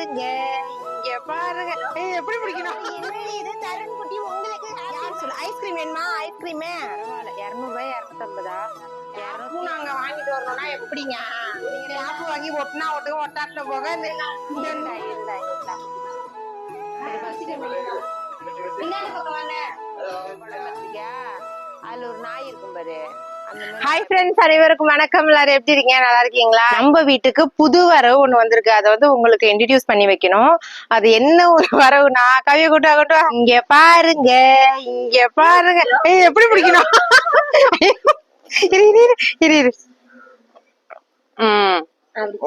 பாருங்க, இங்க பாருங்க. எப்படி பிடிக்கணும்? இது தருண் குட்டி உங்களுக்கு யார் சொல்லு? ஐஸ்கிரீம் வேணுமா? ஐஸ்கிரீம் பரவாயில்ல, 200 250 200 நாங்க வாங்கிட்டு வரணும்னா எப்படிங்க? நீங்க ஆப்பு வாங்கி ஒட்டினா ஒட்டுங்க, ஒட்டாட்ட போக அதுல ஒரு நாய் இருக்கும் பாரு. ஹாய் ஃப்ரெண்ட்ஸ், அனைவருக்கும் வணக்கம். எல்லாரும் எப்படி இருக்கீங்க? நல்லா இருக்கீங்களா? நம்ம வீட்டுக்கு புது வரவு ஒண்ணு வந்திருக்கு. அதை வந்து உங்களுக்கு இன்ட்ரோடியூஸ் பண்ணி வைக்கணும். அது என்ன ஒரு வரவுனா, கவிய கூட்டம் இங்க பாருங்க, இங்க பாருங்க. எப்படி பிடிக்கணும்?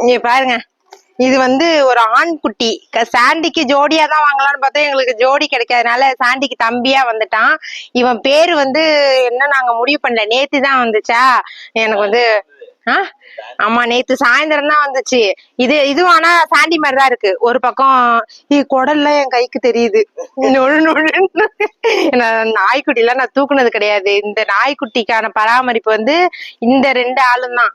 இங்க பாருங்க, இது வந்து ஒரு ஆண் குட்டி. சாண்டிக்கு ஜோடியா தான் வாங்கலாம்னு பார்த்தா எங்களுக்கு ஜோடி கிடைக்காதனால சாண்டிக்கு தம்பியா வந்துட்டான். இவன் பேரு வந்து என்ன நாங்க முடிவு பண்ணல, நேத்து தான் வந்துச்சா. எனக்கு வந்து ஆமா, நேத்து சாயந்தரம் தான் வந்துச்சு. இதுவும் ஆனா சாண்டி மாதிரிதான் இருக்கு. ஒரு பக்கம் குடல்ல என் கைக்கு தெரியுது. நாய்க்குட்டி எல்லாம் நான் தூக்குனது கிடையாது. இந்த நாய்க்குட்டிக்கான பராமரிப்பு வந்து இந்த 2 ஆளும் தான்.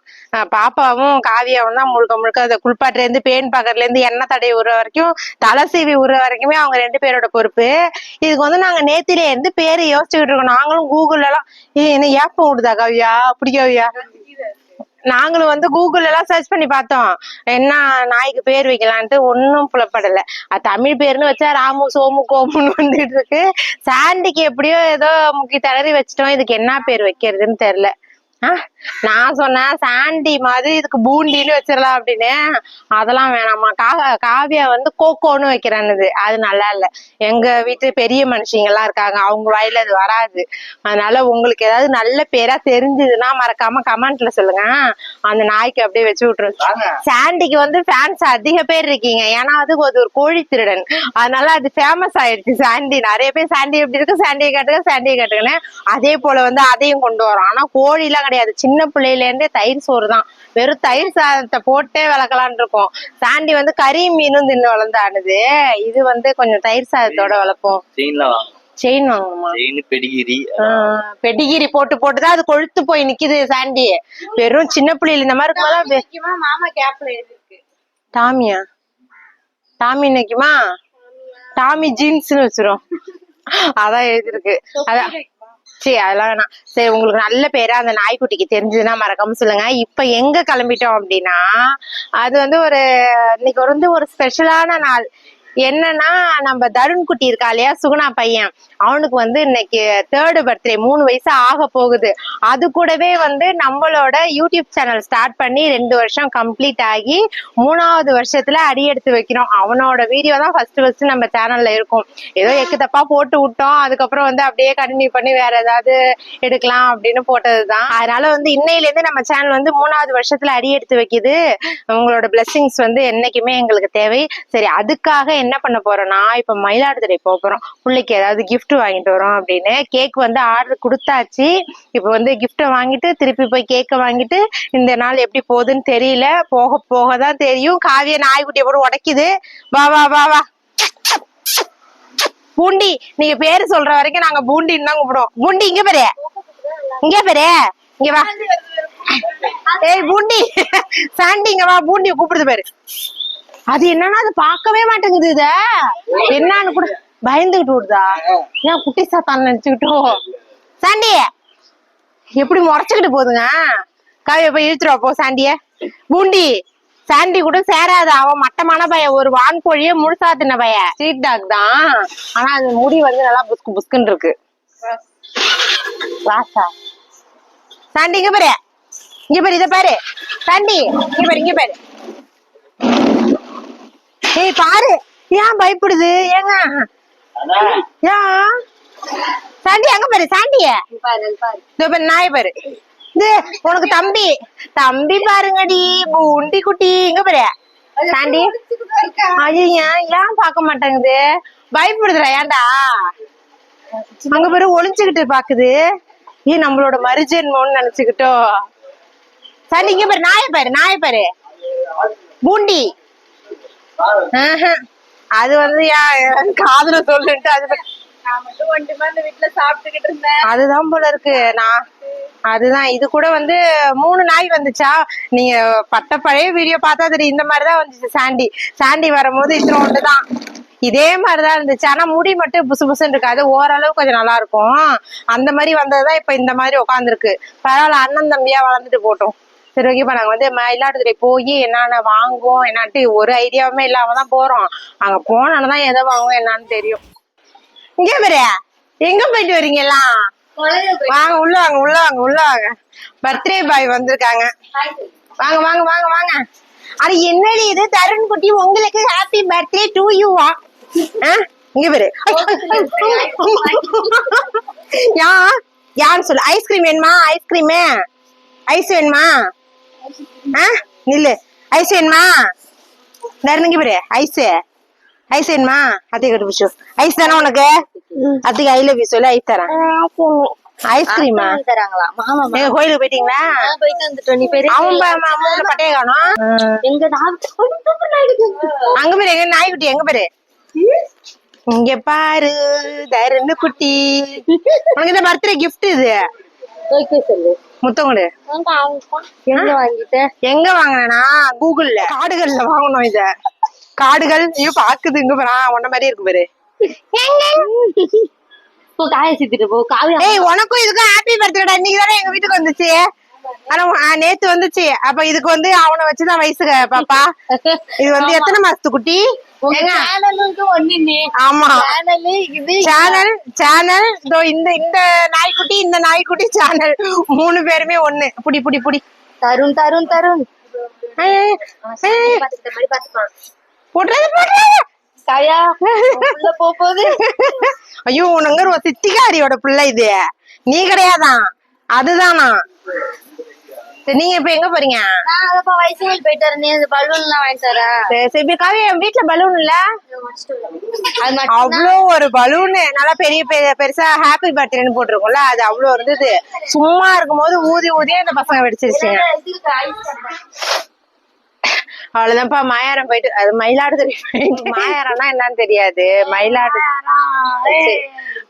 பாப்பாவும் காவியாவும் தான் முழுக்க முழுக்க அதை குளிப்பாட்டுல இருந்து பேன் பாக்கறதுல இருந்து எண்ணெய் தடை விடுற வரைக்கும், தலை சீவி விடுற வரைக்குமே அவங்க 2 பேரோட பொறுப்பு. இதுக்கு வந்து நாங்க நேத்திலே இருந்து பேரு யோசிச்சுக்கிட்டு இருக்கோம். நாங்களும் கூகுள்ல எல்லாம் என்ன ஏப்பம் விடுதா காவியா, அப்படி காவியா, நாங்களும் வந்து கூகுள் எல்லாம் சர்ச் பண்ணி பார்த்தோம் என்ன நாய்க்கு பேர் வைக்கலான்ட்டு. ஒன்னும் புலப்படல. அது தமிழ் பேருன்னு வச்சா ராமு சோமு கோமுன்னு வந்துட்டு இருக்கு. சாண்டிக்கு எப்படியோ ஏதோ முக்கி தளறி வச்சிட்டோம். இதுக்கு என்ன பேர் வைக்கிறதுன்னு தெரியல. நான் சொன்னேன் சாண்டி மாதிரி இதுக்கு பூண்டின்னு வச்சிடலாம் அப்படின்னு. அதெல்லாம் வேணாமா, காவியா வந்து கோகோன்னு வைக்கிறானுது. அது நல்லா இல்ல. எங்க வீட்டு பெரிய மனுஷங்க எல்லாம் இருக்காங்க, அவங்க வாயில அது வராது. அதனால உங்களுக்கு ஏதாவது நல்ல பேரா தெரிஞ்சதுன்னா மறக்காம கமெண்ட்ல சொல்லுங்க. அந்த நாய்க்கு அப்படியே வச்சு விட்டுருங்க. சாண்டிக்கு வந்து ஃபேன்ஸ் அதிக பேர் இருக்கீங்க. ஏன்னா அது ஒரு கோழி திருடன், அதனால அது ஃபேமஸ் ஆயிடுச்சு. சாண்டி நிறைய பேர் சாண்டி எப்படி இருக்கு, சாண்டியை காட்டுங்க சாண்டியை காட்டுங்கன்னு. அதே போல வந்து அதையும் கொண்டு வரோம். ஆனா கோழி எல்லாம் கிடையாது. சின்ன பிள்ளையில இருந்தே தயிர் சோறு தான். வெறும் தயிர் சாதத்தை போட்டே வளர்க்கலான் இருக்கோம். சாண்டி வந்து கறி மீனும் தின்னு வளர்ந்தானுது. இது வந்து கொஞ்சம் தயிர் சாதத்தோட வளர்ப்போம். செயின் வாங்கணுமா? பெடிகிரி போட்டு போட்டுதான் அது கொழுத்து போய் நிக்குது. சாண்டி வெறும் சின்ன பிள்ளைல இந்த மாதிரி இருக்கும்போது மாமா கேப்ல இருக்கு. டாமியா? டாமி நிக்குமா? டாமி ஜீன்ஸ்னு வச்சிரும். அதான் எழுதிருக்கு. அதான் சரி, அதெல்லாம் வேணாம். சரி, உங்களுக்கு நல்ல பேரா அந்த நாய்க்குட்டிக்கு தெரிஞ்சதுன்னா மறக்காம சொல்லுங்க. இப்ப எங்க கிளம்பிட்டோம் அப்படின்னா, அது வந்து இன்னைக்கு வந்து ஒரு ஸ்பெஷலான நாள். என்னன்னா, நம்ம தருண் குட்டி இருக்கா இல்லையா, சுகுணா பையன், அவனுக்கு வந்து இன்னைக்கு 3rd பர்த்டே, 3 வயசு ஆக போகுது. அது கூடவே வந்து நம்மளோட யூடியூப் சேனல் ஸ்டார்ட் பண்ணி 2 வருஷம் கம்ப்ளீட் ஆகி 3வது வருஷத்துல அடி எடுத்து வைக்கிறோம். அவனோட வீடியோ தான் ஃபர்ஸ்ட் நம்ம சேனல்ல இருக்கும். ஏதோ எக்கு தப்பா போட்டு விட்டோம். அதுக்கப்புறம் வந்து அப்படியே கண்டினியூ பண்ணி வேற ஏதாவது எடுக்கலாம் அப்படின்னு போட்டதுதான். அதனால வந்து இன்னையில இருந்து நம்ம சேனல் வந்து 3வது வருஷத்துல அடி எடுத்து வைக்குது. உங்களோட பிளெஸிங்ஸ் வந்து என்னைக்குமே எங்களுக்கு தேவை. சரி, அதுக்காக என்ன பண்ண போறோம்னா, இப்ப மயிலாடுதுறை போறோம். பிள்ளைக்கு ஏதாவது கிஃப்ட் வாங்கிட்டு வரோம் அப்படின்னு. கேக் வந்து ஆர்டர் கொடுத்தாச்சு. இப்ப வந்து கிஃப்ட வாங்கிட்டு திருப்பி போய் கேக்க வாங்கிட்டு இந்த நாள் எப்படி போகுதுன்னு தெரியல. போக போகதான் தெரியும். காவிய நாய்க்குட்டியை போட்டு உடைக்குது. வா வா வா வா பூண்டி, நீங்க பேரு சொல்ற வரைக்கும் நாங்க பூண்டின்னு தான் கூப்பிடுவோம். பூண்டி இங்க பாரு, இங்க பாரு, இங்க வா. ஏய் பூண்டி, சாண்டி இங்க வா. பூண்டி கூப்பிடுது பாரு. அது என்னன்னா அது பார்க்கவே மாட்டேங்குது. இத என்னன்னு கூட பயந்துகிட்டு விடுதா? ஏன் குட்டி சாத்தான் நினைச்சுக்கிட்டோம். சாண்டி எப்படி முறைச்சுக்கிட்டு போகுதுங்க. காவிய போய் இழுத்துருவா போ சாண்டிய. பூண்டி சாண்டி கூட சேராது. அவன் மட்டமான பையன், ஒரு வான்கோழியே முழுசா தின்ன பையன். ஸ்ட்ரீட் டாக் தான். ஆனா அது முடி வந்து நல்லா புஸ்கு புஸ்குன்னு இருக்கு. வாசா சாண்டி இங்க பாரு, இங்க பாரு, இத பாரு சாண்டி, இங்க பாரு, இங்க பாரு. ஏய் பாரு, ஏன் பயப்படுது? ஏங்க ஏன் சாண்டி அங்க பாரு, சாண்டிய நாய் பாரு. இது உனக்கு தம்பி, தம்பி பாருங்கடி, பூண்டி குட்டி. இங்க பாரு சாண்டி. ஐயா ஏன் பாக்க மாட்டேங்குது? பயப்படுதுடா. ஏன்டா அங்க பாரு ஒளிஞ்சுக்கிட்டு பாக்குது. ஏன் நம்மளோட மறுஜென்மோன்னு நினைச்சுக்கிட்டோம். சாண்டி இங்க பாரு, நாய பாரு, நாய பாரு பூண்டி. அது வந்து காதுல சொல்லிட்டு அது வீட்டுல சாப்பிட்டுக்கிட்டு இருந்தேன். அதுதான் போல இருக்கு. நான் அதுதான் இது கூட வந்து 3 நாய் வந்துச்சா. நீங்க பழைய வீடியோ பார்த்தா தெரியும். இந்த மாதிரிதான் வந்துச்சு சாண்டி வரும்போது இத்தனோண்டு தான். இதே மாதிரிதான் இருந்துச்சு. ஆனா முடி மட்டும் புசு புசுன்னு இருக்காது, ஓரளவு கொஞ்சம் நல்லா இருக்கும். அந்த மாதிரி வந்ததுதான் இப்ப இந்த மாதிரி உட்காந்துருக்கு. பரவாயில்ல, அண்ணன் தம்பியா வளர்ந்துட்டு போட்டோம். சரி ஓகேப்பா. நாங்க வந்து மயிலாடுதுறை போய் என்னென்ன வாங்குவோம் என்னான்ட்டு ஒரு ஐடியாவுமே இல்லாம தான் போறோம். அங்க போனால்தான் எதை வாங்குவோம் என்னன்னு தெரியும். இங்கே பேரு எங்க போயிட்டு வரீங்க எல்லாம்? வாங்க உள்ள வாங்க உள்ள வாங்க உள்ள வாங்க. பர்த்டே பாய் வந்திருக்காங்க. வாங்க வாங்க வாங்க வாங்க. அது என்னடி இது? தருண் குட்டி உங்களுக்கு ஹாப்பி பர்த்டே டு யூ வா. இங்க பேரு யான்னு சொல்லு. ஐஸ்கிரீம் வேணுமா? ஐஸ்கிரீம் ஐஸ் வேணுமா? நில்லு. ஐஸ் வேணுமா? தருணுங்க பேரு ஐஸ் ஐஸ் வேணுமா? அத்தையை கட்டு பிடிச்சு. ஐஸ் தானே உனக்கு? அதுக்கு ஐ லவ் யூ சொல்லி ஐஸ் தரேன். ஐஸ்கிரீமா தராங்களா? நீங்க கோயிலுக்கு போயிட்டீங்களா? போயிட்டு வந்துட்டோம். நீ பேரு அவங்க பட்டைய காணும். எங்க அங்க பேரு எங்க நாய்க்குட்டி எங்க பேரு? இங்க பாரு தருணு குட்டி. உனக்கு இந்த பர்த்டே கிஃப்ட் இது. முத்தங்கடு எங்க வாங்கிட்ட? எங்க வாங்கினா கூகுள்ல காடுகள்ல வாங்கணும். இத காடுகள் ஐயோ பாக்குது. இங்க பாரு உன்ன மாதிரி இருக்கு பாரு. காய சித்திட்டு போ காவியா. ஏய் உனக்கும் இதுக்கும் ஹாப்பி பர்த்டேடா. இன்னைக்கு தானே எங்க வீட்டுக்கு வந்துச்சு. ஆனா நேத்து வந்துச்சு. அப்ப இதுக்கு வந்து அவனை வச்சுதான் வயசு பாப்பா. இது வந்து எத்தனை மாசத்து குட்டி? ஆமா சேனல் சேனல். இந்த நாய்க்குட்டி இந்த நாய்க்குட்டி சேனல் 3 பேருமே ஒண்ணு. புடி புடி புடி. தருண் தருண் தருண் ஐயோ உனங்க ஒரு சித்திகாரியோட பிள்ளை இது. நீ கிடையாதான், அதுதானா? நீங்க இப்ப எங்க போறீங்க? வயசுகள் போயிட்டு வரேன். பலூன் எல்லாம் வாங்கி தரேன். சரி காவியா, என் வீட்டுல பலூன் இல்ல. அவ்வளோ ஒரு பலூனு நல்லா பெரிய பெருசா ஹாப்பி பர்த்டேன்னு போட்டிருக்கோம்ல, அது அவ்வளவு இருந்தது. சும்மா இருக்கும் போது ஊதி ஊதியே இந்த பசங்க வெடிச்சிருச்சுங்க. அவ்வளவுதான்ப்பா. மாயாரம் போயிட்டு, அது மயிலாடுதுறை போயிட்டு. மாயாரம்னா என்னன்னு தெரியாது.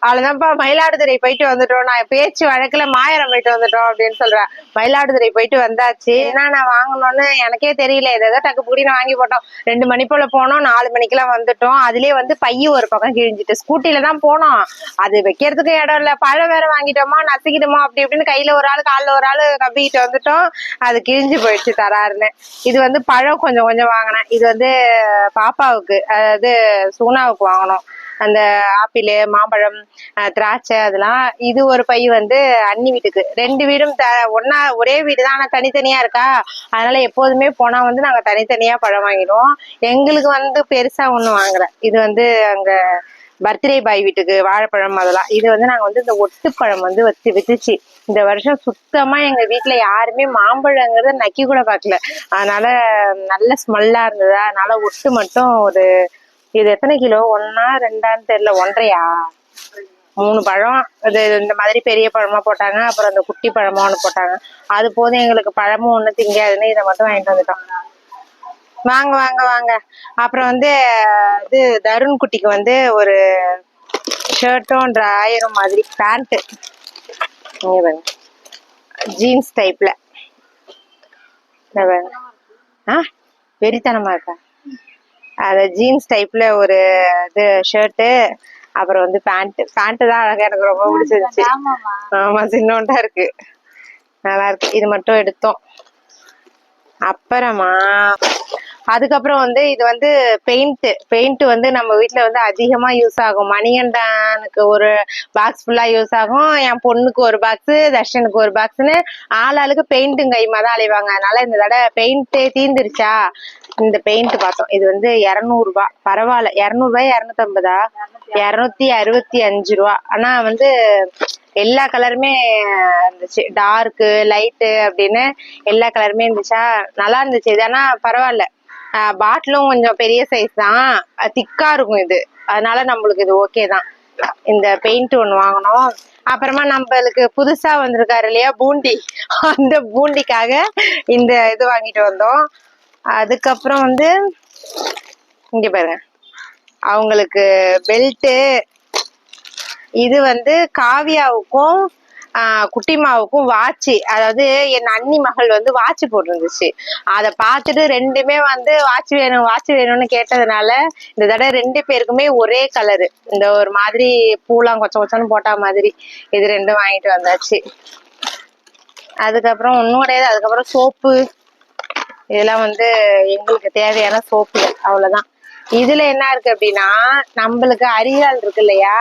அவ்வளவுதான்ப்பா. மயிலாடுதுறை போயிட்டு வந்துட்டோம். நான் பேச்சு வழக்குல மாயாரம் போயிட்டு வந்துட்டோம் அப்படின்னு சொல்றேன். மயிலாடுதுறை போயிட்டு வந்தாச்சு. என்னென்ன வாங்கணும்னு எனக்கே தெரியல. ஏதோ டக்கு புடின்னு வாங்கி போட்டோம். 2 மணி போல போனோம், 4 மணிக்கெல்லாம் வந்துட்டோம். அதுலயே வந்து பைய ஒரு பக்கம் கிழிஞ்சிட்டு. ஸ்கூட்டில தான் போனோம். அது வைக்கிறதுக்கு இடம் இல்ல. பழம் வேற வாங்கிட்டோமா, நசுக்கிட்டோமா அப்படி இப்படின்னு கையில ஒரு ஆளு காலில் ஒரு ஆளு கப்பிக்கிட்டு வந்துட்டோம். அது கிழிஞ்சு போயிடுச்சு தராருன்னு. இது வந்து பழம் கொஞ்சம் கொஞ்சம் வாங்கினேன். இது வந்து பாப்பாவுக்கு, அதாவது சுகுணாவுக்கு வாங்கணும். அந்த ஆப்பிள், மாம்பழம், திராட்சை அதெல்லாம். இது ஒரு பை வந்து அண்ணி வீட்டுக்கு. 2 வீடும் ஒரே வீடு தான், ஆனா தனித்தனியா இருக்கா. அதனால எப்போதுமே போனா வந்து நாங்க தனித்தனியா பழம் வாங்கிடுவோம். எங்களுக்கு வந்து பெருசா ஒண்ணு வாங்குற. இது வந்து அங்க பர்த்டே பாய் வீட்டுக்கு வாழைப்பழம் அதெல்லாம். இது வந்து நாங்க வந்து இந்த ஒட்டுப்பழம் வந்து வித்துச்சு. இந்த வருஷம் சுத்தமா எங்க வீட்டுல யாருமே மாம்பழங்கிறத நக்கி கூட பாக்கல. அதனால நல்ல ஸ்மெல்லா இருந்ததா. அதனால ஒட்டு மட்டும் ஒரு, இது எத்தனை கிலோ? 1ஆ 2ஆன்னு தெரியல. 1.5யா 3 பழம். இது இந்த மாதிரி பெரிய பழமா போட்டாங்க. அப்புறம் அந்த குட்டி பழமா ஒண்ணு போட்டாங்க. அது போதும் எங்களுக்கு. பழமும் ஒண்ணு திங்காதுன்னு இதை மட்டும் வாங்கிட்டு வந்துட்டோம். வாங்க வாங்க வாங்க. அப்புறம் வந்து இது தருண் குட்டிக்கு வந்து ஒரு ஷர்ட்டும் டிராயரும் மாதிரி பேண்ட். ஜீன்ஸ் டைப்ல வெறித்தனமா இருக்கா. அது ஜீன்ஸ் டைப்ல ஒரு இது ஷர்ட்டு. அப்புறம் வந்து பேண்ட் தான் அழகா, எனக்கு ரொம்ப பிடிச்சிருந்துச்சு. ஆமா சின்னோண்டா இருக்கு, நல்லா இருக்கு. இது மட்டும் எடுத்தோம். அப்புறமா அதுக்கப்புறம் வந்து இது வந்து பெயிண்ட் வந்து நம்ம வீட்டுல வந்து அதிகமா யூஸ் ஆகும். மணிகண்டனுக்கு ஒரு பாக்ஸ் ஃபுல்லா யூஸ் ஆகும். என் பொண்ணுக்கு ஒரு பாக்ஸ், தர்ஷனுக்கு ஒரு பாக்ஸ்ன்னு ஆளாளுக்கு பெயிண்ட்டும் கைமா தான் அலைவாங்க. அதனால இந்த தடவை பெயிண்ட் தீந்துருச்சா, இந்த பெயிண்ட் பார்த்தோம். இது வந்து 200 ரூபாய். பரவாயில்ல. 200 ரூபாய் 250 265 ரூபா. ஆனா வந்து எல்லா கலருமே இருந்துச்சு, டார்க்கு லைட்டு அப்படின்னு எல்லா கலருமே இருந்துச்சா, நல்லா இருந்துச்சு. இது ஆனா பரவாயில்ல. பாட்டிலும் கொஞ்சம் பெரிய சைஸ் தான், திக்கா இருக்கும் இது. அதனால நம்மளுக்கு இது ஓகே தான். இந்த பெயிண்ட் ஒண்ணு வாங்கணும். அப்புறமா நம்மளுக்கு புதுசா வந்திருக்காரு இல்லையா பூண்டி, அந்த பூண்டிக்காக இந்த இது வாங்கிட்டு வந்தோம். அதுக்கப்புறம் வந்து இங்க பாருங்க, அவங்களுக்கு பெல்ட்டு. இது வந்து காவியாவுக்கும் குட்டிமாவுக்கும் வாட்ச், அதாவது என் அண்ணி மகள் வந்து வாட்ச் போட்டிருந்துச்சு. அதை பார்த்துட்டு ரெண்டுமே வந்து வாட்ச் வேணும்னு கேட்டதுனால இந்த தடவை 2 பேருக்குமே ஒரே கலரு, இந்த ஒரு மாதிரி பூலாம் கொச்ச கொச்சன்னு போட்டா மாதிரி இது 2 வாங்கிட்டு வந்தாச்சு. அதுக்கப்புறம் ஒன்றும் கிடையாது. அதுக்கப்புறம் சோப்பு, இதெல்லாம் வந்து எங்களுக்கு தேவையான சோப்பு, அவ்வளவுதான். இதுல என்ன இருக்கு அப்படின்னா, நம்மளுக்கு அரியால் இருக்கு இல்லையா,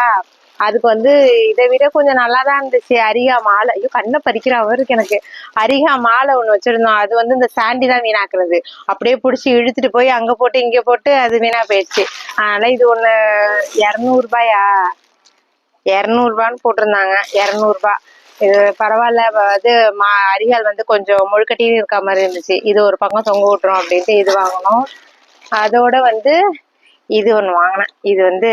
அதுக்கு வந்து இதை விட கொஞ்சம் நல்லாதான் இருந்துச்சு. அரிகா மாலை, ஐயோ கண்ணை பறிக்கிறவருக்கு இருக்கு எனக்கு. அரிகா மாலை ஒண்ணு வச்சிருந்தோம், அது வந்து இந்த சாண்டி தான் வீணாக்குறது. அப்படியே பிடிச்சி இழுத்துட்டு போய் அங்க போட்டு இங்க போட்டு அது வீணா போயிடுச்சு. அதனால இது ஒண்ணு 200 ரூபாயா, 200 ரூபான்னு போட்டிருந்தாங்க. 200 ரூபாய். இது பரவாயில்ல. அது அரிகால் வந்து கொஞ்சம் முழுக்கட்டின்னு இருக்க மாதிரி இருந்துச்சு. இது ஒரு பக்கம் தொங்க விட்டுரும் அப்படின்ட்டு இது வாங்கணும். அதோட வந்து இது ஒண்ணு வாங்கினேன். இது வந்து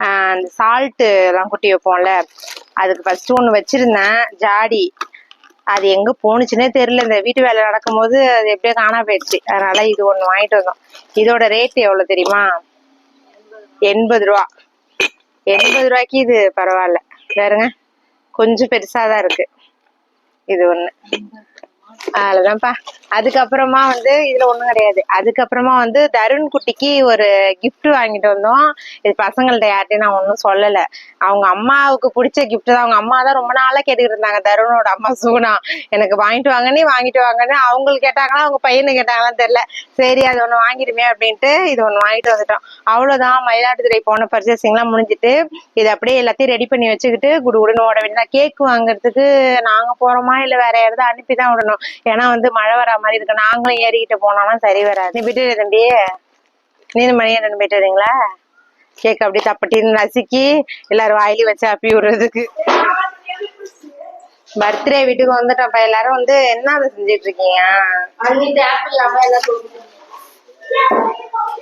அந்த சால்ட் எல்லாம் குட்டி வைப்போம்ல, அதுக்கு ஃபர்ஸ்ட் ஒண்ணு வச்சிருந்தேன் ஜாடி. அது எங்க போனுச்சுன்னே தெரியல. இந்த வீட்டு வேலை நடக்கும் போது அது எப்படியோ காணா போயிடுச்சு. அதனால இது ஒண்ணு வாங்கிட்டு வந்தோம். இதோட ரேட் எவ்வளவு தெரியுமா? 80 ரூபா. 80 ரூபாய்க்கு இது பரவாயில்ல. வேறுங்க, கொஞ்சம் பெருசாதான் இருக்கு. இது ஒண்ணு அவ்வளவுதான்ப்பா. அதுக்கப்புறமா வந்து இதுல ஒண்ணும் கிடையாது. அதுக்கப்புறமா வந்து தருண் குட்டிக்கு ஒரு கிஃப்ட் வாங்கிட்டு வந்தோம். இது பசங்கள்ட்ட யார்ட்டையும் நான் ஒன்னும் சொல்லல. அவங்க அம்மாவுக்கு பிடிச்ச கிஃப்ட் தான். அவங்க அம்மா தான் ரொம்ப நாளா கேட்டுக்கிட்டு இருந்தாங்க. தருணோட அம்மா சூனா எனக்கு வாங்கிட்டு வாங்கன்னு. அவங்களுக்கு கேட்டாங்களா அவங்க பையனு கேட்டாங்களான்னு தெரியல. சரி அது ஒண்ணு வாங்கிடுமே அப்படின்ட்டு இது ஒண்ணு வாங்கிட்டு வந்துட்டோம். அவ்வளவுதான். மயிலாடுதுறை போன பர்ச்சேசிங் எல்லாம் முடிஞ்சிட்டு இது அப்படியே எல்லாத்தையும் ரெடி பண்ணி வச்சுக்கிட்டு குடுகுடுன்னு ஓட வேண்டியதான். கேக் வாங்குறதுக்கு நாங்க போறோமா இல்ல வேற யாராவது அனுப்பிதான் விடணும். ஏன்னா வந்து மழை வரா மாதிரி இருக்கு. நாங்களும் ஏறிக்கிட்டு போனோம்னா சரி வராது. நீ போயிட்டு தம்பி, நீங்க மணி 2 போயிட்டு வரீங்களா? கேக் அப்படி தப்பட்டின்னு நசுக்கி எல்லாரும் வாயிலையும் வச்சு அப்பி விடுறதுக்கு. பர்த்டே வீட்டுக்கு வந்துட்டோம்ப்பா. எல்லாரும் வந்து என்ன செஞ்சிட்டு இருக்கீங்க?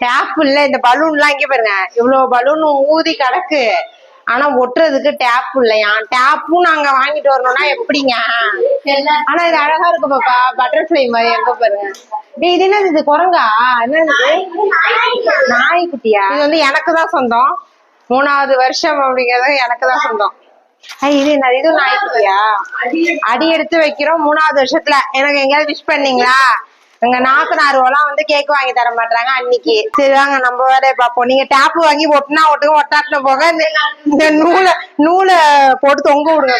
டேப் இல்ல, இந்த பலூன் எல்லாம் இங்க பாருங்க, இவ்வளவு பலூன் ஊதி கிடக்கு. ஆனா ஒட்டுறதுக்கு டேப் இல்லையா? டேப்பும் நாங்க வாங்கிட்டு வரணும்னா எப்படிங்க? ஆனா இது அழகா இருக்கு பாப்பா, பட்டர்ஃபிளை மாதிரி. எங்க பாருங்க, இது என்னது? இது குரங்கா? என்னது? நாய்க்குட்டியா? இது வந்து எனக்கு தான் சொந்தம். 3வது வருஷம் அப்படிங்கறது எனக்கு தான் சொந்தம். இது என்ன? இது நாய்க்குட்டியா? அடி எடுத்து வைக்கிறோம் 3வது வருஷத்துல. எனக்கு எங்கேயாவது விஷ் பண்ணீங்களா? எங்க நாத்தனாருவெல்லாம் வந்து கேக் வாங்கி தர மாட்டாங்க அன்னைக்கு. சரிதாங்க, நம்ம வேலையை பார்ப்போம். நீங்க டேப் வாங்கி ஒட்டினா ஒட்டுங்க, ஒட்டாட்டின போக இந்த நூலை போட்டு தொங்க விடுங்க.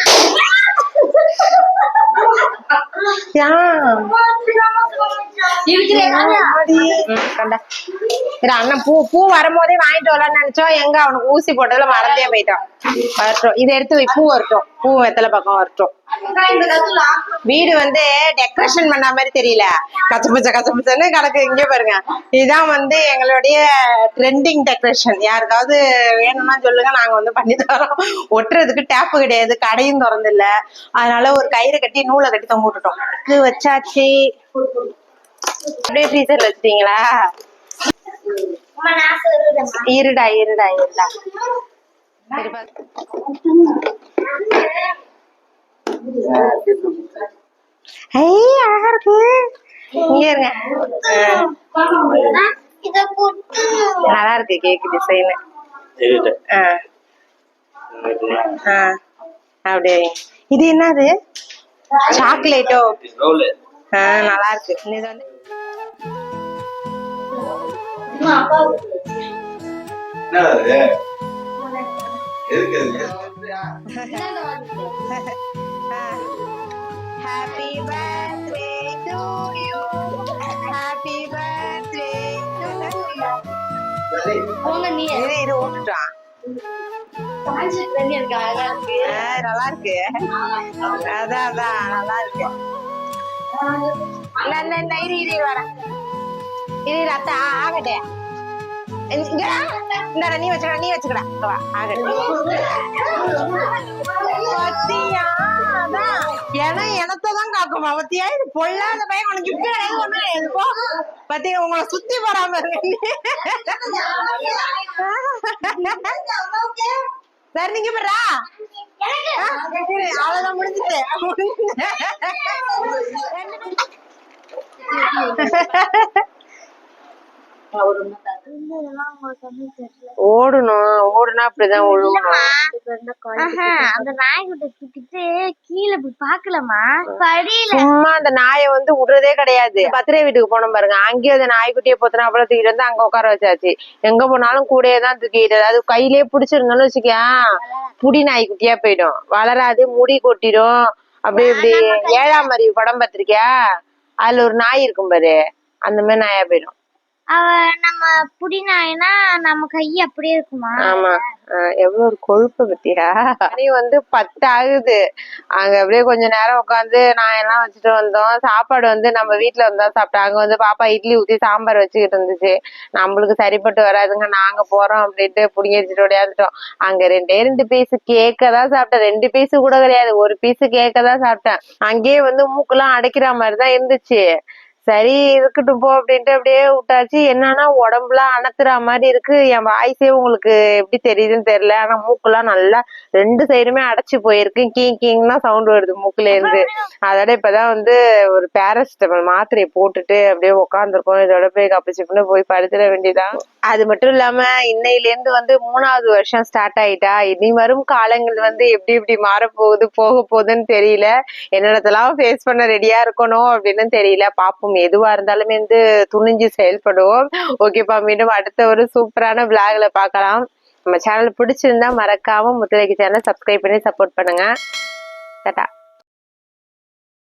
அண்ணன் பூ வரும்போதே வாங்கிட்டு வரலாம்னு நினைச்சோம். எங்க அவனுக்கு ஊசி போட்டதுல மறந்தே போயிட்டோம். வரட்டும், இதை எடுத்து வை. பூ வரட்டும், பூ வெத்தலை பக்கம் வரட்டும். வீடு வந்து டெக்கரேஷன் பண்ண மாதிரி தெரியல, கச்சபச்சன்னு கிடக்கு. இங்கே பாருங்க, இதுதான் வந்து எங்களுடைய ட்ரெண்டிங் டெக்கரேஷன். யாருக்காவது வேணும்னா சொல்லுங்க, நாங்க வந்து பண்ணி தரோம். ஒட்டுறதுக்கு டேப்பு கிடையாது, கடையும் திறந்து இல்ல. அதனால ஒரு கயிறு கட்டி நூலை கட்டி தொங்க விட்டுட்டோம். இது வச்சாச்சு. அப்படியே ஃப்ரீசர்ல வச்சிட்டீங்களா? இருடா. அழகா இருக்கு. இங்க இருங்க, நல்லா இருக்கு கேக் டிசைன். அப்படியே இது என்னது? சாக்லேட்டோ? நல்லா இருக்கு. இது வந்து Happy birthday to you. Happy birthday to you. இது ஓட்டுட்டான். நல்லா இருக்கு. அதான் நல்லா இருக்கு. இரு வரேன். இது அத்தை ஆகட்டே. இந்த நீ வச்சுக்கடா. எனத்தான் காக்கும் அவத்தியா. இது பொல்லாத பையன். உனக்கு இப்ப ஒண்ணு பத்தி உங்களை சுத்தி போறாம இருக்கு. சரி, நீங்க போறா. அவ்வளவுதான், முடிஞ்சிட்டு. ஓடணும், ஓடுனா அப்படிதான் விழுவணும். அந்த நாய்க்குட்டி தூக்கிட்டு கீழே போய் பாக்கலாமா? சும்மா அந்த நாயை வந்து விடுறதே கிடையாது. பத்திரை வீட்டுக்கு போனோம் பாருங்க, அங்கேயும் அந்த நாய்க்குட்டியை போத்தனா அவ்வளவு தூக்கிட்டு வந்து அங்க உட்கார வச்சாச்சு. எங்க போனாலும் கூடயே தான் தூக்கிட்டு, அது கையிலேயே பிடிச்சிருந்தோம்னு வச்சுக்கேன், புடி நாய்க்குட்டியா போயிடும், வளராது, முடி கொட்டிடும். அப்படி இப்படி 7ஆம் அறிவு படம் பார்த்திருக்கியா, அதுல ஒரு நாய் இருக்கும் பாரு, அந்த மாதிரி நாயா போயிடும். நம்ம புடி நாய்னா நம்ம கை அப்படியே இருக்குமா? ஆமா, எவ்வளவு ஒரு கொழுப்பு பத்தியா. மணி வந்து 10 ஆகுது. அங்க அப்படியே கொஞ்ச நேரம் உட்காந்து நான் எல்லாம் வச்சுட்டு வந்தோம். சாப்பாடு வந்து நம்ம வீட்டுல வந்தா சாப்பிட்டோம். அங்க வந்து பாப்பா இட்லி ஊத்தி சாம்பார் வச்சுக்கிட்டு இருந்துச்சு. நம்மளுக்கு சரிப்பட்டு வராதுங்க, நாங்க போறோம் அப்படின்ட்டு புடிங்கி வச்சுட்டு ஓடியாந்துட்டோம். அங்க 2 பீஸ் கேக்க தான் சாப்பிட்டேன். 2 பீஸ் கூட கிடையாது, ஒரு பீஸ் கேக்க தான் சாப்பிட்டேன். அங்கேயே வந்து மூக்கெல்லாம் அடைக்கிற மாதிரிதான் இருந்துச்சு. சரி இருக்கட்டும் போ அப்படின்ட்டு அப்படியே விட்டாச்சு. என்னன்னா உடம்புலாம் அணத்துற மாதிரி இருக்கு. என் வாய்ஸே உங்களுக்கு எப்படி தெரியுதுன்னு தெரியல, ஆனா மூக்குலாம் நல்லா 2 சைடுமே அடைச்சு போயிருக்கு. கீங் சவுண்ட் வருது மூக்குல இருந்து. அதோட இப்பதான் வந்து ஒரு பேராசிட்டமால் மாத்திரையை போட்டுட்டு அப்படியே உட்காந்துருக்கோம். இதோட போய் கப்பிச்சுப்புன்னு போய் படுத்துட வேண்டியதான். அது மட்டும் இல்லாம இன்னையில இருந்து வந்து 3வது வருஷம் ஸ்டார்ட் ஆயிட்டா. இனி வரும் காலங்கள் வந்து எப்படி எப்படி மாறப்போகுது போக போகுதுன்னு தெரியல. என்னென்னதெல்லாம் ஃபேஸ் பண்ண ரெடியா இருக்கணும் அப்படின்னு தெரியல. பாப்போம், எதுவா இருந்தாலுமே வந்து துணிஞ்சு செயல்படுவோம். ஓகேப்பா, மீண்டும் அடுத்த ஒரு சூப்பரான விளாக்ல பார்க்கலாம். நம்ம சேனல் பிடிச்சிருந்தா மறக்காம முத்துலக்கி சேனல் சப்ஸ்கிரைப் பண்ணி சப்போர்ட் பண்ணுங்க. டாடா.